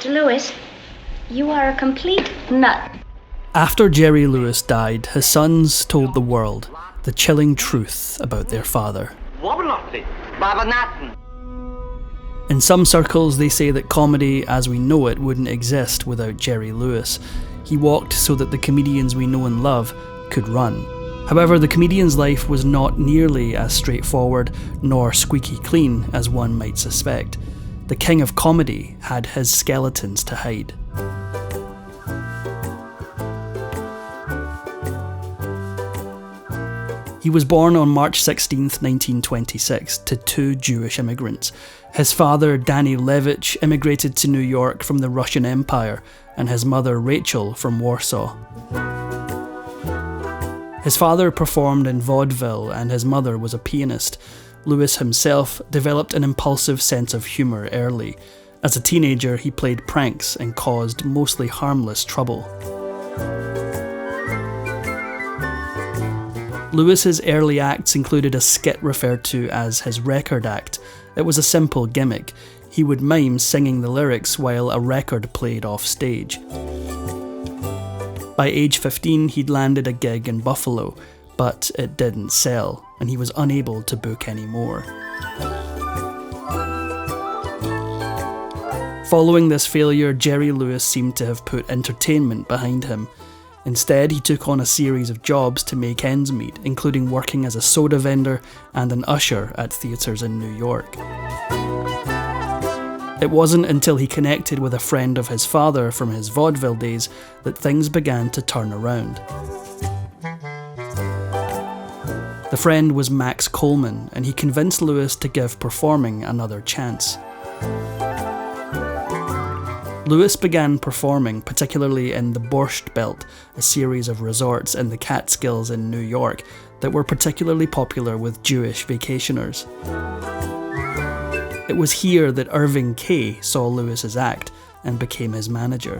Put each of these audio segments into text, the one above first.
Mr. Lewis, you are a complete nut. After Jerry Lewis died, his sons told the world the chilling truth about their father. In some circles, they say that comedy as we know it wouldn't exist without Jerry Lewis. He walked so that the comedians we know and love could run. However, the comedian's life was not nearly as straightforward nor squeaky clean as one might suspect. The king of comedy had his skeletons to hide. He was born on March 16, 1926, to two Jewish immigrants. His father, Danny Levitch, immigrated to New York from the Russian Empire, and his mother, Rachel, from Warsaw. His father performed in vaudeville, and his mother was a pianist. Lewis himself developed an impulsive sense of humour early. As a teenager, he played pranks and caused mostly harmless trouble. Lewis's early acts included a skit referred to as his record act. It was a simple gimmick. He would mime singing the lyrics while a record played off stage. By age 15, he'd landed a gig in Buffalo, but it didn't sell, and he was unable to book any more. Following this failure, Jerry Lewis seemed to have put entertainment behind him. Instead, he took on a series of jobs to make ends meet, including working as a soda vendor and an usher at theatres in New York. It wasn't until he connected with a friend of his father from his vaudeville days that things began to turn around. The friend was Max Coleman, and he convinced Lewis to give performing another chance. Lewis began performing, particularly in the Borscht Belt, a series of resorts in the Catskills in New York that were particularly popular with Jewish vacationers. It was here that Irving Kay saw Lewis's act and became his manager.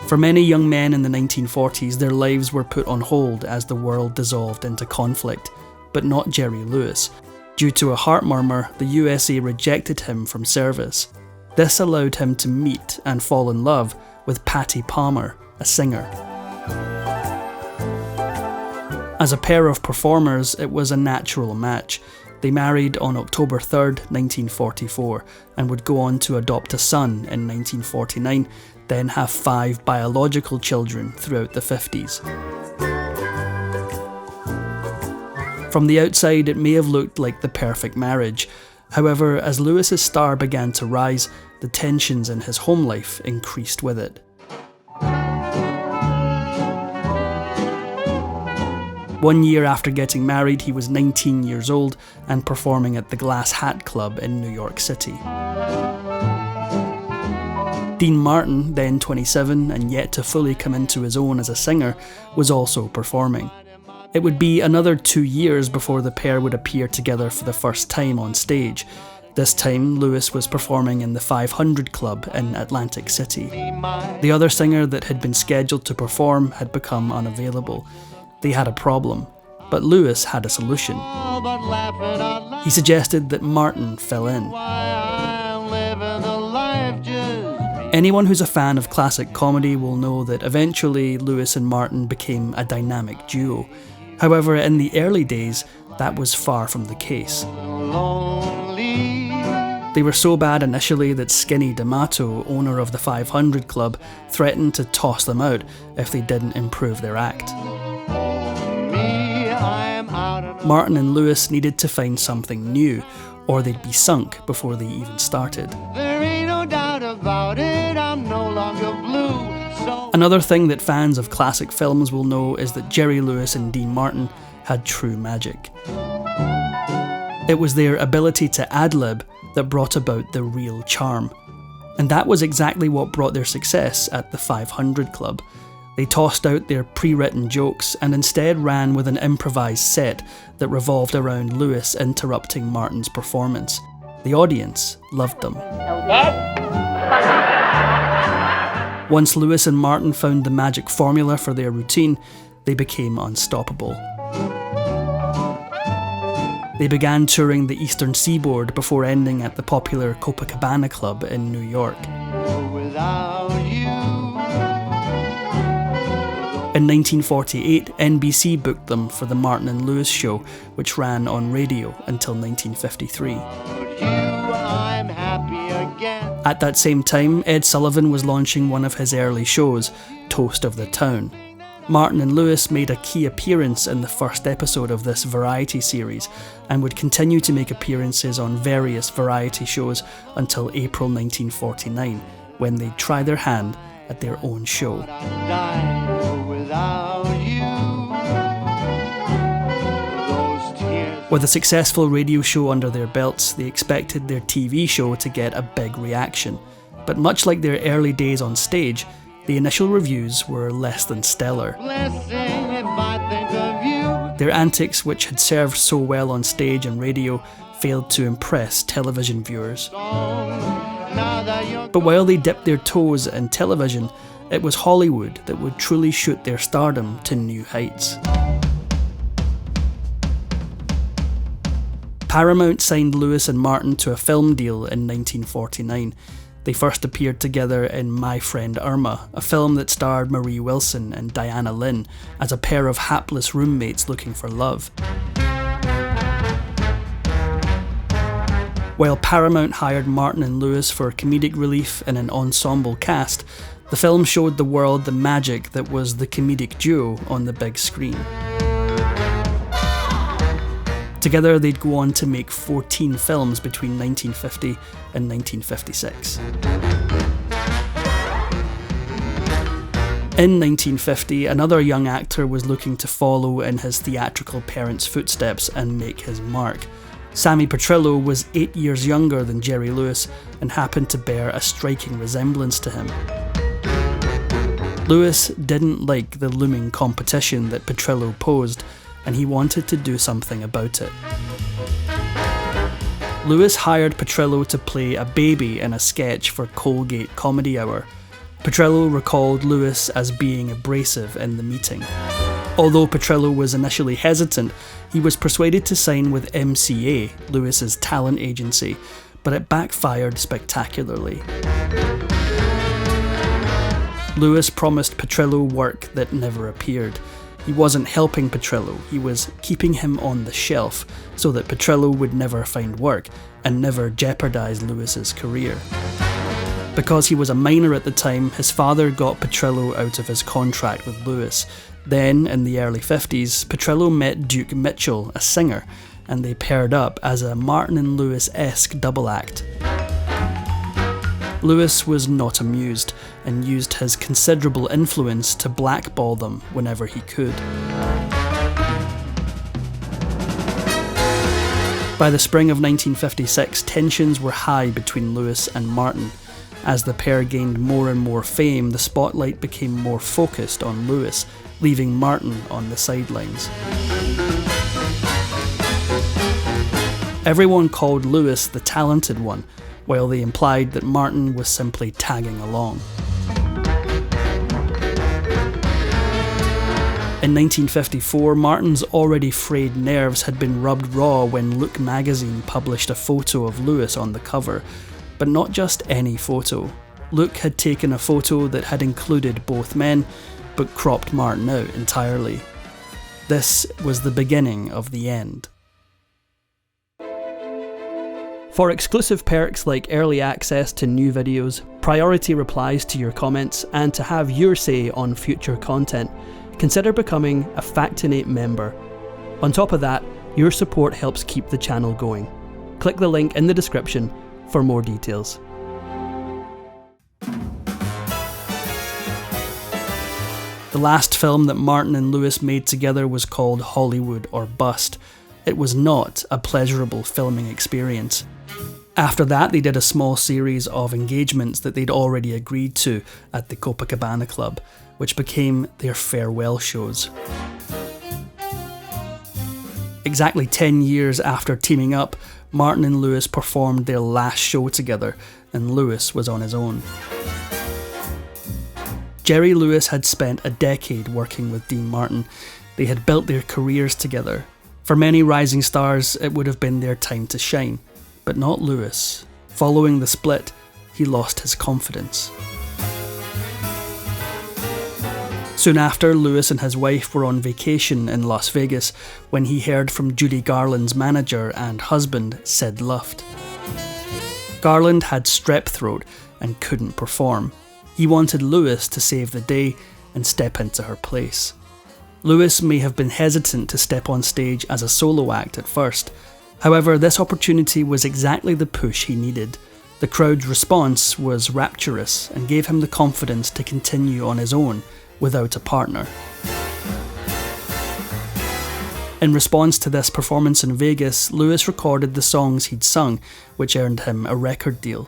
For many young men in the 1940s, their lives were put on hold as the world dissolved into conflict, but not Jerry Lewis. Due to a heart murmur, the USA rejected him from service. This allowed him to meet and fall in love with Patty Palmer, a singer. As a pair of performers, it was a natural match. They married on October 3rd, 1944, and would go on to adopt a son in 1949, then have 5 biological children throughout the 50s. From the outside, it may have looked like the perfect marriage. However, as Lewis's star began to rise, the tensions in his home life increased with it. One year after getting married, he was 19 years old and performing at the Glass Hat Club in New York City. Dean Martin, then 27 and yet to fully come into his own as a singer, was also performing. It would be another 2 years before the pair would appear together for the first time on stage. This time, Lewis was performing in the 500 Club in Atlantic City. The other singer that had been scheduled to perform had become unavailable. They had a problem, but Lewis had a solution. He suggested that Martin fill in. Anyone who's a fan of classic comedy will know that eventually Lewis and Martin became a dynamic duo. However, in the early days, that was far from the case. They were so bad initially that Skinny D'Amato, owner of the 500 Club, threatened to toss them out if they didn't improve their act. Martin and Lewis needed to find something new, or they'd be sunk before they even started. There ain't no doubt about it, I'm no longer blue. Another thing that fans of classic films will know is that Jerry Lewis and Dean Martin had true magic. It was their ability to ad-lib that brought about the real charm. And that was exactly what brought their success at the 500 Club. They tossed out their pre-written jokes and instead ran with an improvised set that revolved around Lewis interrupting Martin's performance. The audience loved them. Once Lewis and Martin found the magic formula for their routine, they became unstoppable. They began touring the Eastern Seaboard before ending at the popular Copacabana Club in New York. In 1948, NBC booked them for the Martin and Lewis Show, which ran on radio until 1953. At that same time, Ed Sullivan was launching one of his early shows, Toast of the Town. Martin and Lewis made a key appearance in the first episode of this variety series and would continue to make appearances on various variety shows until April 1949, when they'd try their hand at their own show. With a successful radio show under their belts, they expected their TV show to get a big reaction. But much like their early days on stage, the initial reviews were less than stellar. Their antics, which had served so well on stage and radio, failed to impress television viewers. But while they dipped their toes in television, it was Hollywood that would truly shoot their stardom to new heights. Paramount signed Lewis and Martin to a film deal in 1949. They first appeared together in My Friend Irma, a film that starred Marie Wilson and Diana Lynn as a pair of hapless roommates looking for love. While Paramount hired Martin and Lewis for comedic relief in an ensemble cast, the film showed the world the magic that was the comedic duo on the big screen. Together, they'd go on to make 14 films between 1950 and 1956. In 1950, another young actor was looking to follow in his theatrical parents' footsteps and make his mark. Sammy Petrillo was 8 years younger than Jerry Lewis and happened to bear a striking resemblance to him. Lewis didn't like the looming competition that Petrillo posed, and he wanted to do something about it. Lewis hired Petrillo to play a baby in a sketch for Colgate Comedy Hour. Petrillo recalled Lewis as being abrasive in the meeting. Although Petrillo was initially hesitant, he was persuaded to sign with MCA, Lewis's talent agency, but it backfired spectacularly. Lewis promised Petrillo work that never appeared. He wasn't helping Petrillo, he was keeping him on the shelf so that Petrillo would never find work and never jeopardise Lewis's career. Because he was a minor at the time, his father got Petrillo out of his contract with Lewis. Then, in the early 50s, Petrillo met Duke Mitchell, a singer, and they paired up as a Martin and Lewis-esque double act. Lewis was not amused and used his considerable influence to blackball them whenever he could. By the spring of 1956, tensions were high between Lewis and Martin. As the pair gained more and more fame, the spotlight became more focused on Lewis, leaving Martin on the sidelines. Everyone called Lewis the talented one, while they implied that Martin was simply tagging along. In 1954, Martin's already frayed nerves had been rubbed raw when Look magazine published a photo of Lewis on the cover, but not just any photo. Look had taken a photo that had included both men, but cropped Martin out entirely. This was the beginning of the end. For exclusive perks like early access to new videos, priority replies to your comments, and to have your say on future content, consider becoming a Factinate member. On top of that, your support helps keep the channel going. Click the link in the description for more details. The last film that Martin and Lewis made together was called Hollywood or Bust. It was not a pleasurable filming experience. After that, they did a small series of engagements that they'd already agreed to at the Copacabana Club, which became their farewell shows. Exactly 10 years after teaming up, Martin and Lewis performed their last show together, and Lewis was on his own. Jerry Lewis had spent a decade working with Dean Martin. They had built their careers together. For many rising stars, it would have been their time to shine, but not Lewis. Following the split, he lost his confidence. Soon after, Lewis and his wife were on vacation in Las Vegas when he heard from Judy Garland's manager and husband, Sid Luft. Garland had strep throat and couldn't perform. He wanted Lewis to save the day and step into her place. Lewis may have been hesitant to step on stage as a solo act at first. However, this opportunity was exactly the push he needed. The crowd's response was rapturous and gave him the confidence to continue on his own without a partner. In response to this performance in Vegas, Lewis recorded the songs he'd sung, which earned him a record deal.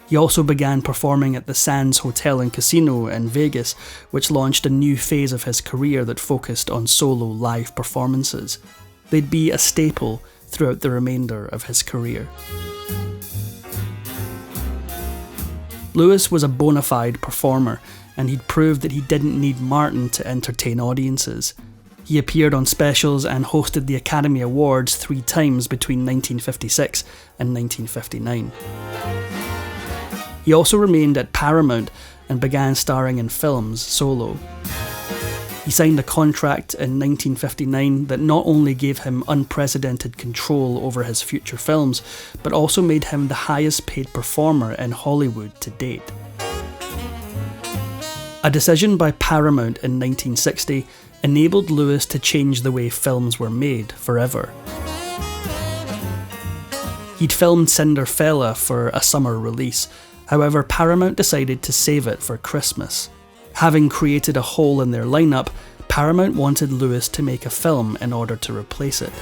He also began performing at the Sands Hotel and Casino in Vegas, which launched a new phase of his career that focused on solo live performances. They'd be a staple throughout the remainder of his career. Lewis was a bona fide performer, and he'd proved that he didn't need Martin to entertain audiences. He appeared on specials and hosted the Academy Awards 3 times between 1956 and 1959. He also remained at Paramount and began starring in films solo. He signed a contract in 1959 that not only gave him unprecedented control over his future films, but also made him the highest paid performer in Hollywood to date. A decision by Paramount in 1960 enabled Lewis to change the way films were made forever. He'd filmed Cinderfella for a summer release. However, Paramount decided to save it for Christmas. Having created a hole in their lineup, Paramount wanted Lewis to make a film in order to replace it.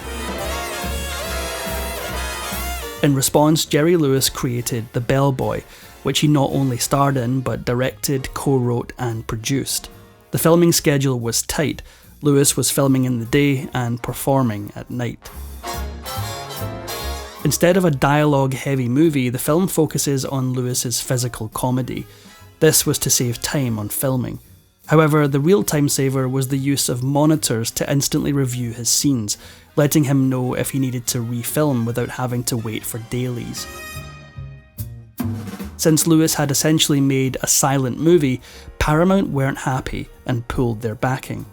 In response, Jerry Lewis created The Bellboy, which he not only starred in but directed, co-wrote and produced. The filming schedule was tight. Lewis was filming in the day and performing at night. Instead of a dialogue-heavy movie, the film focuses on Lewis's physical comedy. This was to save time on filming. However, the real time saver was the use of monitors to instantly review his scenes, letting him know if he needed to refilm without having to wait for dailies. Since Lewis had essentially made a silent movie, Paramount weren't happy and pulled their backing.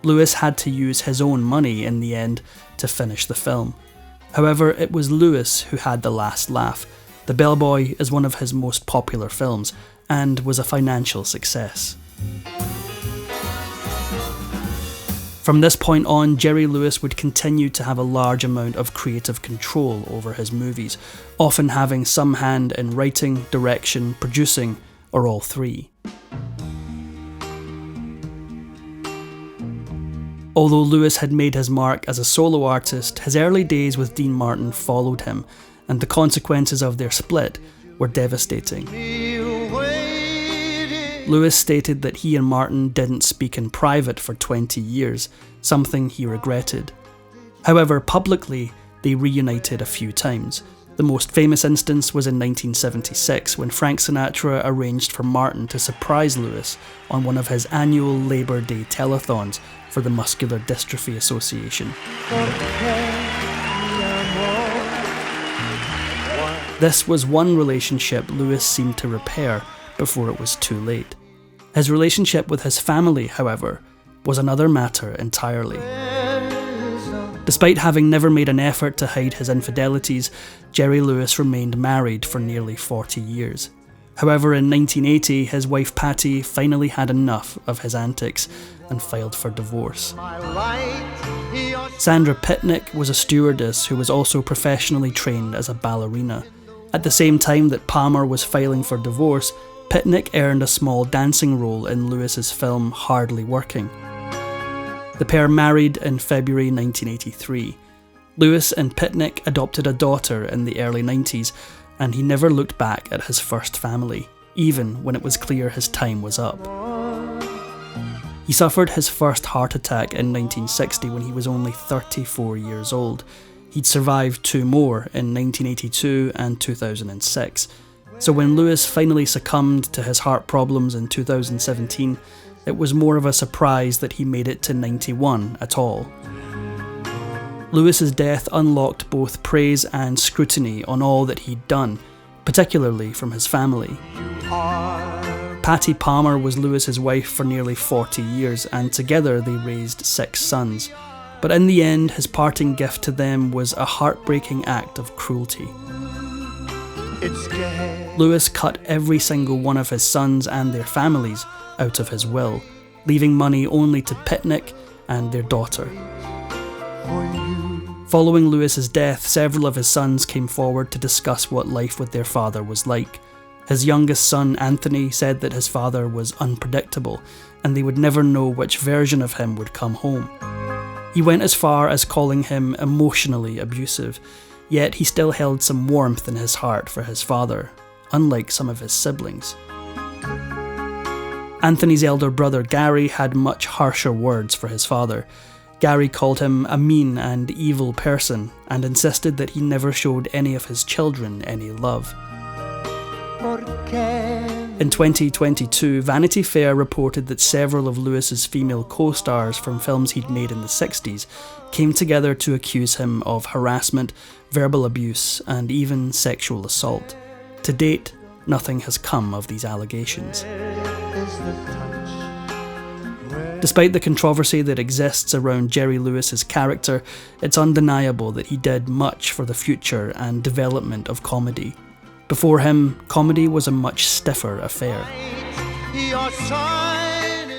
Lewis had to use his own money in the end to finish the film. However, it was Lewis who had the last laugh. The Bellboy is one of his most popular films and was a financial success. From this point on, Jerry Lewis would continue to have a large amount of creative control over his movies, often having some hand in writing, direction, producing, or all three. Although Lewis had made his mark as a solo artist, his early days with Dean Martin followed him, and the consequences of their split were devastating. Lewis stated that he and Martin didn't speak in private for 20 years, something he regretted. However, publicly, they reunited a few times. The most famous instance was in 1976 when Frank Sinatra arranged for Martin to surprise Lewis on one of his annual Labor Day telethons for the Muscular Dystrophy Association. This was one relationship Lewis seemed to repair before it was too late. His relationship with his family, however, was another matter entirely. Despite having never made an effort to hide his infidelities, Jerry Lewis remained married for nearly 40 years. However, in 1980, his wife Patty finally had enough of his antics and filed for divorce. Sandra Pitnick was a stewardess who was also professionally trained as a ballerina. At the same time that Palmer was filing for divorce, Pitnick earned a small dancing role in Lewis's film Hardly Working. The pair married in February 1983. Lewis and Pitnick adopted a daughter in the early 90s, and he never looked back at his first family, even when it was clear his time was up. He suffered his first heart attack in 1960 when he was only 34 years old. He'd survived 2 more in 1982 and 2006. So when Lewis finally succumbed to his heart problems in 2017, it was more of a surprise that he made it to 91 at all. Lewis's death unlocked both praise and scrutiny on all that he'd done, particularly from his family. Patty Palmer was Lewis's wife for nearly 40 years, and together they raised 6 sons. But in the end, his parting gift to them was a heartbreaking act of cruelty. Lewis cut every single one of his sons and their families out of his will, leaving money only to Pitnick and their daughter. Following Lewis's death, several of his sons came forward to discuss what life with their father was like. His youngest son, Anthony, said that his father was unpredictable, and they would never know which version of him would come home. He went as far as calling him emotionally abusive, yet he still held some warmth in his heart for his father, unlike some of his siblings. Anthony's elder brother, Gary, had much harsher words for his father. Gary called him a mean and evil person, and insisted that he never showed any of his children any love. In 2022, Vanity Fair reported that several of Lewis's female co-stars from films he'd made in the 60s came together to accuse him of harassment, verbal abuse, and even sexual assault. To date, nothing has come of these allegations. Despite the controversy that exists around Jerry Lewis's character, it's undeniable that he did much for the future and development of comedy. Before him, comedy was a much stiffer affair.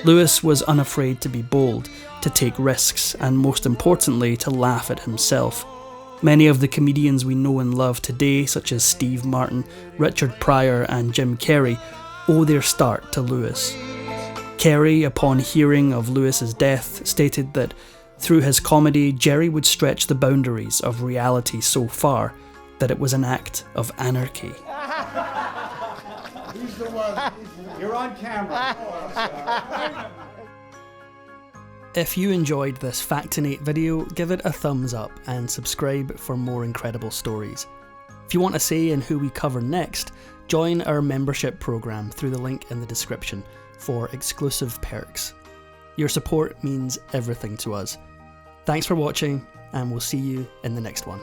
Lewis was unafraid to be bold, to take risks, and most importantly, to laugh at himself. Many of the comedians we know and love today, such as Steve Martin, Richard Pryor, and Jim Carrey, owe their start to Lewis. Carrey, upon hearing of Lewis's death, stated that through his comedy, Jerry would stretch the boundaries of reality so far that it was an act of anarchy. He's the one. You're on camera. If you enjoyed this Factinate video, give it a thumbs up and subscribe for more incredible stories. If you want a say in who we cover next, join our membership program through the link in the description for exclusive perks. Your support means everything to us. Thanks for watching, and we'll see you in the next one.